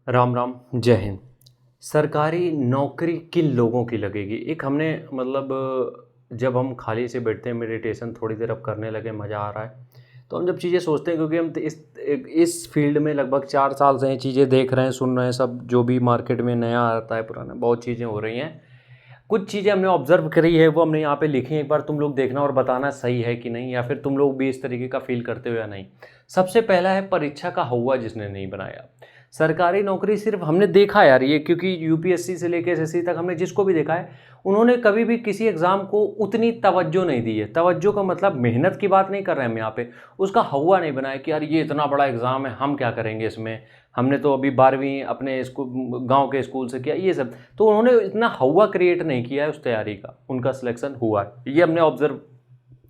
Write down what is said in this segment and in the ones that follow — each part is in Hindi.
राम राम, जय हिंद। सरकारी नौकरी किन लोगों की लगेगी? एक हमने जब हम खाली से बैठते हैं, मेडिटेशन थोड़ी देर अब करने लगे, मज़ा आ रहा है, तो हम जब चीज़ें सोचते हैं, क्योंकि हम इस फील्ड में लगभग 4 साल से हैं, चीज़ें देख रहे हैं, सुन रहे हैं, सब जो भी मार्केट में नया आता है, पुराना, बहुत चीज़ें हो रही हैं। कुछ चीज़ें हमने ऑब्ज़र्व करी है, वो हमने यहाँ पे लिखी हैं, एक बार तुम लोग देखना और बताना सही है कि नहीं, या फिर तुम लोग भी इस तरीके का फ़ील करते हो या नहीं। सबसे पहला है परीक्षा का हौवा जिसने नहीं बनाया। सरकारी नौकरी सिर्फ हमने देखा यार, ये क्योंकि यूपीएससी से लेकर एसएससी तक हमने जिसको भी देखा है, उन्होंने कभी भी किसी एग्ज़ाम को उतनी तवज्जो नहीं दी है। तवज्जो का मतलब मेहनत की बात नहीं कर रहे हैं हम यहाँ पे, उसका हौवा नहीं बनाया कि यार ये इतना बड़ा एग्ज़ाम है, हम क्या करेंगे इसमें, हमने तो अभी 12वीं अपने गांव के स्कूल से किया, ये सब। तो उन्होंने इतना हौवा क्रिएट नहीं किया है उस तैयारी का, उनका सिलेक्शन हुआ है, ये हमने ऑब्जर्व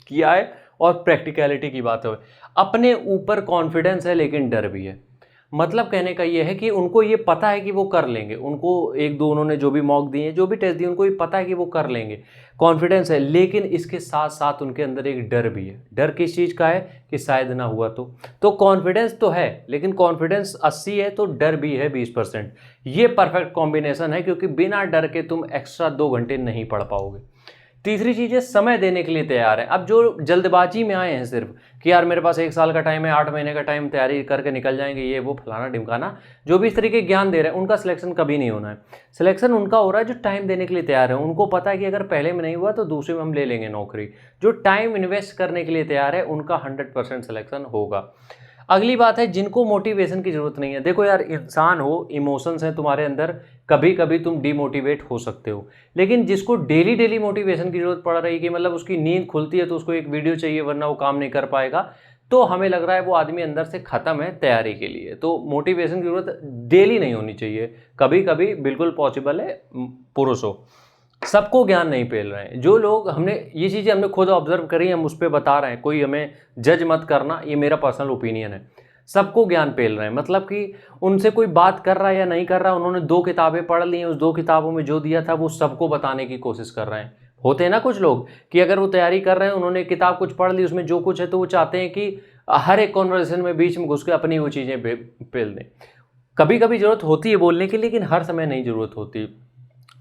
किया है। और प्रैक्टिकलिटी की बात है, अपने ऊपर कॉन्फिडेंस है लेकिन डर भी है। मतलब कहने का ये है कि उनको ये पता है कि वो कर लेंगे, उनको एक दो उन्होंने जो भी मॉक दिए, जो भी टेस्ट दिए, उनको ये पता है कि वो कर लेंगे, कॉन्फिडेंस है, लेकिन इसके साथ साथ उनके अंदर एक डर भी है। डर किस चीज़ का है कि शायद ना हुआ तो कॉन्फिडेंस तो है, लेकिन कॉन्फिडेंस 80 है तो डर भी है 20%। ये परफेक्ट कॉम्बिनेशन है, क्योंकि बिना डर के तुम एक्स्ट्रा 2 घंटे नहीं पढ़ पाओगे। तीसरी चीज़ है समय देने के लिए तैयार है। अब जो जल्दबाजी में आए हैं सिर्फ कि यार मेरे पास 1 साल का टाइम है, 8 महीने का टाइम, तैयारी करके निकल जाएंगे, ये वो फलाना ढिमकाना, जो भी इस तरीके ज्ञान दे रहे हैं, उनका सिलेक्शन कभी नहीं होना है। सिलेक्शन उनका हो रहा है जो टाइम देने के लिए तैयार है। उनको पता है कि अगर पहले में नहीं हुआ तो दूसरे में हम ले लेंगे नौकरी। जो टाइम इन्वेस्ट करने के लिए तैयार है, उनका 100% सिलेक्शन होगा। अगली बात है जिनको मोटिवेशन की ज़रूरत नहीं है। देखो यार, इंसान हो, इमोशंस हैं तुम्हारे अंदर, कभी कभी तुम डीमोटिवेट हो सकते हो, लेकिन जिसको डेली डेली मोटिवेशन की ज़रूरत पड़ रही है, कि मतलब उसकी नींद खुलती है तो उसको एक वीडियो चाहिए वरना वो काम नहीं कर पाएगा, तो हमें लग रहा है वो आदमी अंदर से ख़त्म है तैयारी के लिए। तो मोटिवेशन की ज़रूरत डेली नहीं होनी चाहिए, कभी कभी बिल्कुल पॉसिबल है पुरुष हो। सबको ज्ञान नहीं पेल रहे हैं। जो लोग, हमने ये चीज़ें हमने खुद ऑब्जर्व करी, हम उस पर बता रहे हैं, कोई हमें जज मत करना, ये मेरा पर्सनल ओपिनियन है। सबको ज्ञान पेल रहे हैं, मतलब कि उनसे कोई बात कर रहा है या नहीं कर रहा है, उन्होंने 2 किताबें पढ़ ली हैं, उस 2 किताबों में जो दिया था वो सबको बताने की कोशिश कर रहे हैं। होते हैं ना कुछ लोग कि अगर वो तैयारी कर रहे हैं, उन्होंने किताब कुछ पढ़ ली, उसमें जो कुछ है, तो वो चाहते हैं कि हर एक कॉन्वर्सेशन में बीच में घुस के अपनी वो चीज़ें पेल दें। कभी कभी ज़रूरत होती है बोलने की, लेकिन हर समय नहीं ज़रूरत होती।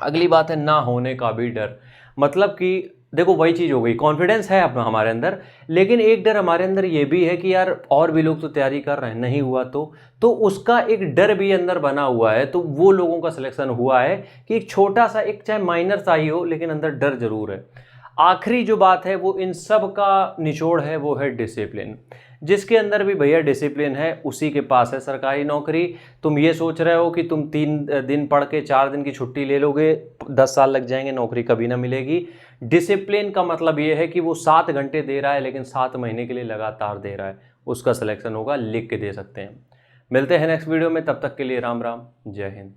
अगली बात है ना होने का भी डर। मतलब कि देखो, वही चीज़ हो गई, कॉन्फिडेंस है अपना हमारे अंदर, लेकिन एक डर हमारे अंदर ये भी है कि यार और भी लोग तो तैयारी कर रहे हैं, नहीं हुआ तो उसका एक डर भी अंदर बना हुआ है। तो वो लोगों का सिलेक्शन हुआ है कि एक छोटा सा, एक चाहे माइनर सा ही हो, लेकिन अंदर डर जरूर है। आखिरी जो बात है वो इन सब का निचोड़ है, वो है डिसिप्लिन। जिसके अंदर भी भैया डिसिप्लिन है, उसी के पास है सरकारी नौकरी। तुम ये सोच रहे हो कि तुम 3 दिन पढ़ के 4 दिन की छुट्टी ले लोगे, 10 साल लग जाएंगे, नौकरी कभी ना मिलेगी। डिसिप्लिन का मतलब ये है कि वो 7 घंटे दे रहा है, लेकिन 7 महीने के लिए लगातार दे रहा है, उसका सिलेक्शन होगा, लिख के दे सकते हैं। मिलते हैं नेक्स्ट वीडियो में, तब तक के लिए राम राम, जय हिंद।